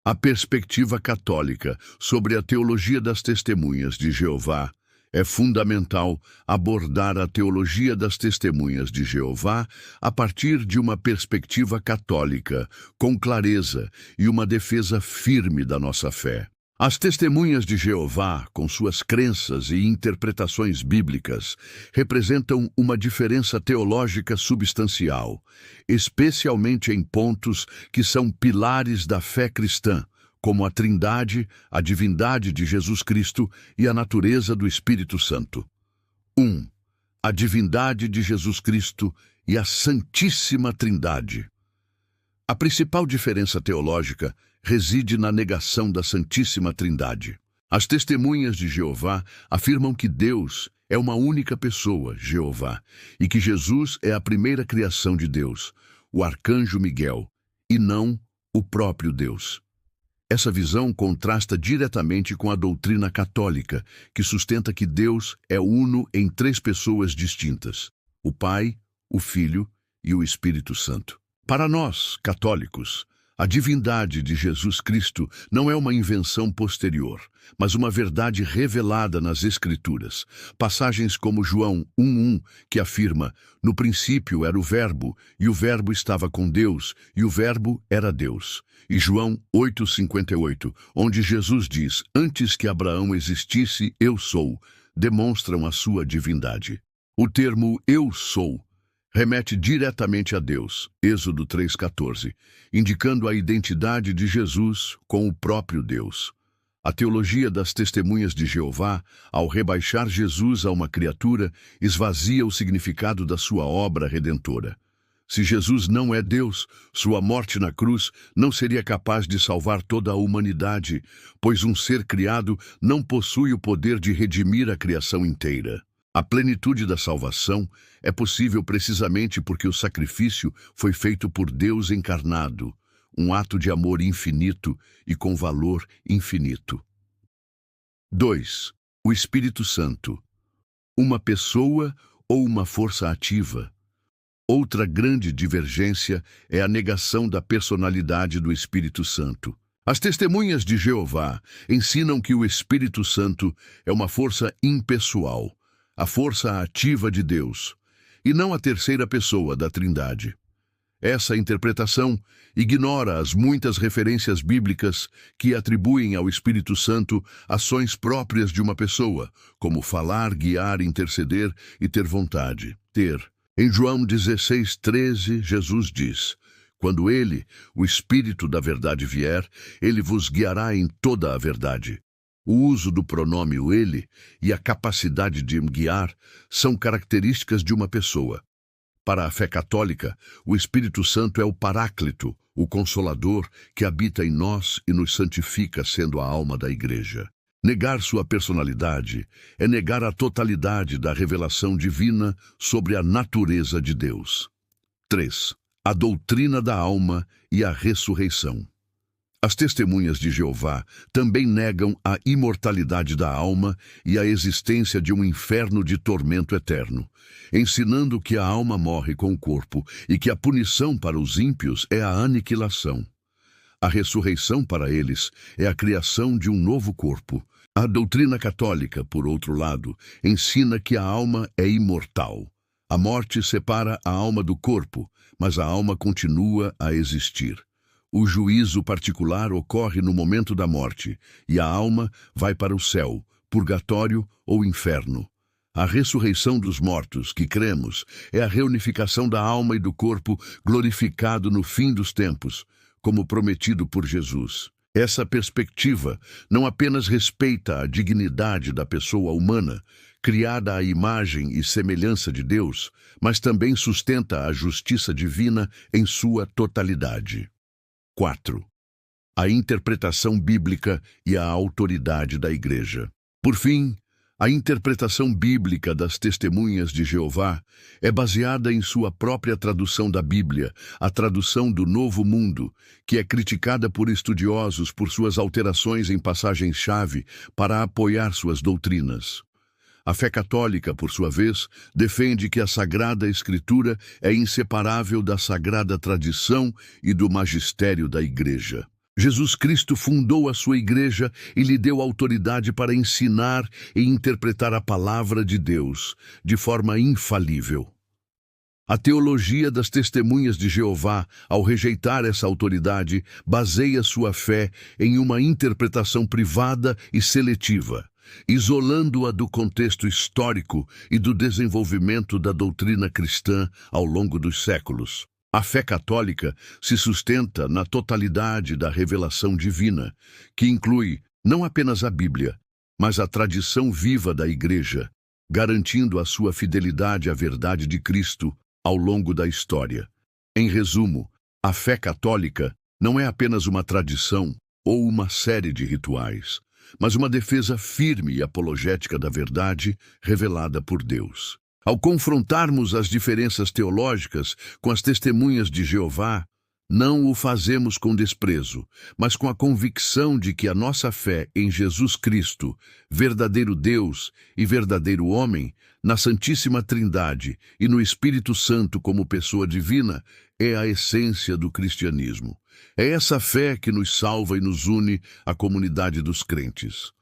A perspectiva católica sobre a teologia das testemunhas de Jeová é fundamental abordar a teologia das testemunhas de Jeová a partir de uma perspectiva católica, com clareza e uma defesa firme da nossa fé. As testemunhas de Jeová, com suas crenças e interpretações bíblicas, representam uma diferença teológica substancial, especialmente em pontos que são pilares da fé cristã, como a Trindade, a divindade de Jesus Cristo e a natureza do Espírito Santo. 1. A divindade de Jesus Cristo e a Santíssima Trindade. A principal diferença teológica reside na negação da Santíssima Trindade. As testemunhas de Jeová afirmam que Deus é uma única pessoa, Jeová, e que Jesus é a primeira criação de Deus, o arcanjo Miguel, e não o próprio Deus. Essa visão contrasta diretamente com a doutrina católica, que sustenta que Deus é uno em três pessoas distintas: o Pai, o Filho e o Espírito Santo. Para nós, católicos, a divindade de Jesus Cristo não é uma invenção posterior, mas uma verdade revelada nas Escrituras. Passagens como João 1:1, que afirma: "No princípio era o Verbo, e o Verbo estava com Deus, e o Verbo era Deus." E João 8:58, onde Jesus diz: "Antes que Abraão existisse, eu sou", demonstram a sua divindade. O termo "eu sou" remete diretamente a Deus, Êxodo 3:14, indicando a identidade de Jesus com o próprio Deus. A teologia das testemunhas de Jeová, ao rebaixar Jesus a uma criatura, esvazia o significado da sua obra redentora. Se Jesus não é Deus, sua morte na cruz não seria capaz de salvar toda a humanidade, pois um ser criado não possui o poder de redimir a criação inteira. A plenitude da salvação é possível precisamente porque o sacrifício foi feito por Deus encarnado, um ato de amor infinito e com valor infinito. 2. O Espírito Santo. Uma pessoa ou uma força ativa? Outra grande divergência é a negação da personalidade do Espírito Santo. As testemunhas de Jeová ensinam que o Espírito Santo é uma força impessoal, a força ativa de Deus, e não a terceira pessoa da Trindade. Essa interpretação ignora as muitas referências bíblicas que atribuem ao Espírito Santo ações próprias de uma pessoa, como falar, guiar, interceder e ter vontade. Em João 16:13, Jesus diz: "Quando ele, o Espírito da verdade vier, ele vos guiará em toda a verdade." O uso do pronome ele e a capacidade de guiar são características de uma pessoa. Para a fé católica, o Espírito Santo é o Paráclito, o Consolador, que habita em nós e nos santifica, sendo a alma da Igreja. Negar sua personalidade é negar a totalidade da revelação divina sobre a natureza de Deus. 3. A doutrina da alma e a ressurreição. As testemunhas de Jeová também negam a imortalidade da alma e a existência de um inferno de tormento eterno, ensinando que a alma morre com o corpo e que a punição para os ímpios é a aniquilação. A ressurreição para eles é a criação de um novo corpo. A doutrina católica, por outro lado, ensina que a alma é imortal. A morte separa a alma do corpo, mas a alma continua a existir. O juízo particular ocorre no momento da morte, e a alma vai para o céu, purgatório ou inferno. A ressurreição dos mortos, que cremos, é a reunificação da alma e do corpo glorificado no fim dos tempos, como prometido por Jesus. Essa perspectiva não apenas respeita a dignidade da pessoa humana, criada à imagem e semelhança de Deus, mas também sustenta a justiça divina em sua totalidade. 4. A interpretação bíblica e a autoridade da Igreja. Por fim, a interpretação bíblica das testemunhas de Jeová é baseada em sua própria tradução da Bíblia, a tradução do Novo Mundo, que é criticada por estudiosos por suas alterações em passagens-chave para apoiar suas doutrinas. A fé católica, por sua vez, defende que a Sagrada Escritura é inseparável da sagrada tradição e do magistério da Igreja. Jesus Cristo fundou a sua igreja e lhe deu autoridade para ensinar e interpretar a palavra de Deus de forma infalível. A teologia das testemunhas de Jeová, ao rejeitar essa autoridade, baseia sua fé em uma interpretação privada e seletiva, isolando-a do contexto histórico e do desenvolvimento da doutrina cristã ao longo dos séculos. A fé católica se sustenta na totalidade da revelação divina, que inclui não apenas a Bíblia, mas a tradição viva da Igreja, garantindo a sua fidelidade à verdade de Cristo ao longo da história. Em resumo, a fé católica não é apenas uma tradição ou uma série de rituais, mas uma defesa firme e apologética da verdade revelada por Deus. Ao confrontarmos as diferenças teológicas com as testemunhas de Jeová, não o fazemos com desprezo, mas com a convicção de que a nossa fé em Jesus Cristo, verdadeiro Deus e verdadeiro homem, na Santíssima Trindade e no Espírito Santo como pessoa divina, é a essência do cristianismo. É essa fé que nos salva e nos une à comunidade dos crentes.